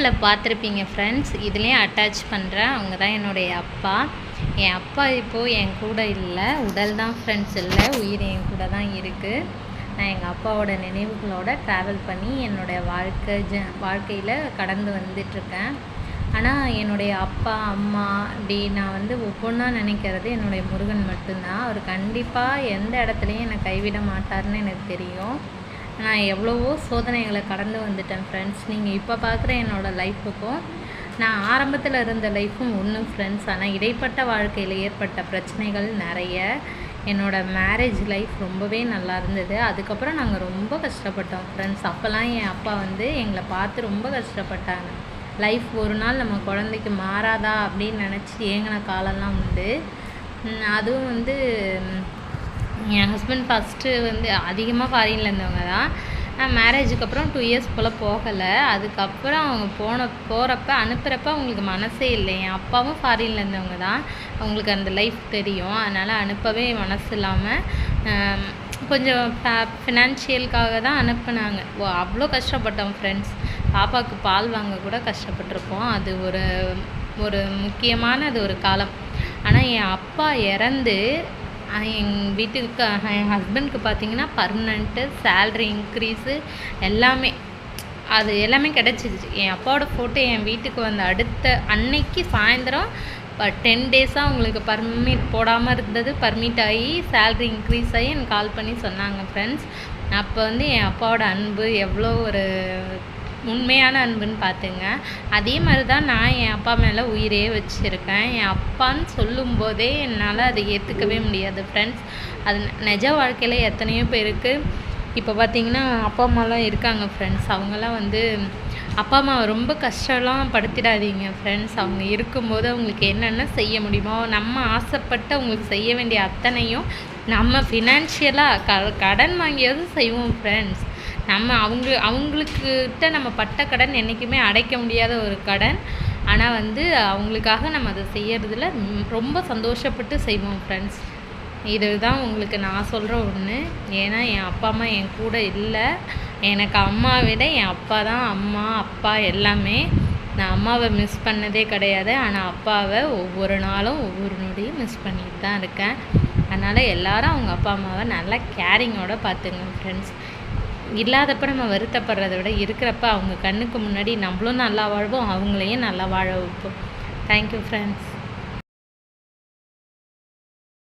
ஷார்ட்ஸில் பார்த்துருப்பீங்க ஃப்ரெண்ட்ஸ். இதுலேயும் அட்டாச் பண்ணுறேன். அவங்க தான் என்னுடைய அப்பா. என் அப்பா இப்போது என் கூட இல்லை, உடல் தான் ஃப்ரெண்ட்ஸ் இல்லை, உயிர் என் கூட தான் இருக்குது. நான் எங்கள் அப்பாவோட நினைவுகளோடு ட்ராவல் பண்ணி என்னோடய வாழ்க்கையில் கடந்து வந்துட்டுருக்கேன். ஆனால் என்னுடைய அப்பா அம்மா அப்படி நான் வந்து ஒவ்வொன்றா நினைக்கிறது என்னுடைய முருகன் மட்டும்தான். அவர் கண்டிப்பாக எந்த இடத்துலையும் என்னை கைவிட மாட்டார்னு எனக்கு தெரியும். நான் எவ்வளவோ சோதனைகளை கடந்து வந்துட்டேன் ஃப்ரெண்ட்ஸ். நீங்கள் இப்போ பார்க்குற என்னோடய லைஃபுக்கும் நான் ஆரம்பத்தில் இருந்த லைஃப்பும் ஒன்று ஃப்ரெண்ட்ஸ். ஆனால் இடைப்பட்ட வாழ்க்கையில் ஏற்பட்ட பிரச்சனைகள் நிறைய. என்னோடய மேரேஜ் லைஃப் ரொம்பவே நல்லா இருந்தது. அதுக்கப்புறம் நாங்கள் ரொம்ப கஷ்டப்பட்டோம் ஃப்ரெண்ட்ஸ். அப்போல்லாம் என் அப்பா வந்து எங்களை பார்த்து ரொம்ப கஷ்டப்பட்டாங்க. லைஃப் ஒரு நாள் நம்ம குழந்தைக்கு மாறாதா அப்படின்னு நினச்சி ஏங்கின காலம்லாம் உண்டு. அதுவும் வந்து என் ஹஸ்பண்ட் ஃபஸ்ட்டு வந்து அதிகமாக ஃபாரினில் இருந்தவங்க தான். நான் மேரேஜுக்கு அப்புறம் 2 இயர்ஸ் போல் போகலை. அதுக்கப்புறம் அவங்க போகிறப்ப அனுப்புகிறப்ப அவங்களுக்கு மனசே இல்லை. என் அப்பாவும் ஃபாரினில் இருந்தவங்க தான், அவங்களுக்கு அந்த லைஃப் தெரியும். அதனால் அனுப்பவே மனசு இல்லாமல் கொஞ்சம் ஃபினான்ஷியலுக்காக தான் அனுப்புனாங்க. அவ்வளோ கஷ்டப்பட்டோம் ஃப்ரெண்ட்ஸ். பாப்பாவுக்கு பால் வாங்க கூட கஷ்டப்பட்டிருப்போம். அது ஒரு முக்கியமான அது ஒரு காலம். ஆனால் என் அப்பா இறந்து எங்கள் வீட்டுக்கு என் ஹஸ்பண்டுக்கு பார்த்திங்கன்னா பர்மனெண்ட்டு சேல்ரி இன்க்ரீஸு எல்லாமே எல்லாமே கிடச்சிருச்சு. என் அப்பாவோட ஃபோட்டோ என் வீட்டுக்கு வந்த அடுத்த அன்னைக்கு சாயந்தரம் 10 டேஸாக அவங்களுக்கு பர்மிட் போடாமல் இருந்தது பர்மிட் ஆகி சேல்ரி இன்க்ரீஸ் ஆகி எனக்கு கால் பண்ணி சொன்னாங்க ஃப்ரெண்ட்ஸ். அப்போ வந்து என் அப்பாவோட அன்பு எவ்வளோ ஒரு உண்மையான அன்புன்னு பார்த்துங்க. அதே மாதிரி தான் நான் என் அப்பா மேலே உயிரே வச்சுருக்கேன். என் அப்பான்னு சொல்லும்போதே என்னால் அதை ஏற்றுக்கவே முடியாது ஃப்ரெண்ட்ஸ். அது நிஜ வாழ்க்கையில் எத்தனையோ பேருக்கு இப்போ பார்த்திங்கன்னா அப்பா அம்மாலாம் இருக்காங்க ஃப்ரெண்ட்ஸ். அவங்களாம் வந்து அப்பா அம்மாவை ரொம்ப கஷ்டம்லாம் படுத்திடாதீங்க ஃப்ரெண்ட்ஸ். அவங்க இருக்கும்போது அவங்களுக்கு என்னென்ன செய்ய முடியுமோ நம்ம ஆசைப்பட்டு அவங்களுக்கு செய்ய வேண்டிய அத்தனையும் நம்ம ஃபினான்ஷியலாக கடன் வாங்கியாவது செய்வோம் ஃப்ரெண்ட்ஸ். நம்ம அவங்களுக்கிட்ட நம்ம பட்ட கடன் என்றைக்குமே அடைக்க முடியாத ஒரு கடன். ஆனால் வந்து அவங்களுக்காக நம்ம அதை செய்யறதுல ரொம்ப சந்தோஷப்பட்டு செய்வோம் ஃப்ரெண்ட்ஸ். இதுதான் உங்களுக்கு நான் சொல்கிற ஒன்று. ஏன்னா என் அப்பா அம்மா என் கூட இல்லை. எனக்கு அம்மாவை விட என் அப்பா தான் அம்மா அப்பா எல்லாமே. நான் அம்மாவை மிஸ் பண்ணதே கிடையாது. ஆனால் அப்பாவை ஒவ்வொரு நாளும் ஒவ்வொரு நொடியும் மிஸ் பண்ணிட்டு தான் இருக்கேன். அதனால் எல்லோரும் அவங்க அப்பா அம்மாவை நல்லா கேரிங்கோடு பார்த்துங்க ஃப்ரெண்ட்ஸ். இல்லாதப்ப நம்ம வருத்தப்படுறத விட இருக்கிறப்ப அவங்க கண்ணுக்கு முன்னாடி நம்மளும் நல்லா வாழ்வோம், அவங்களையும் நல்லா வாழ வைப்போம். Thank you friends.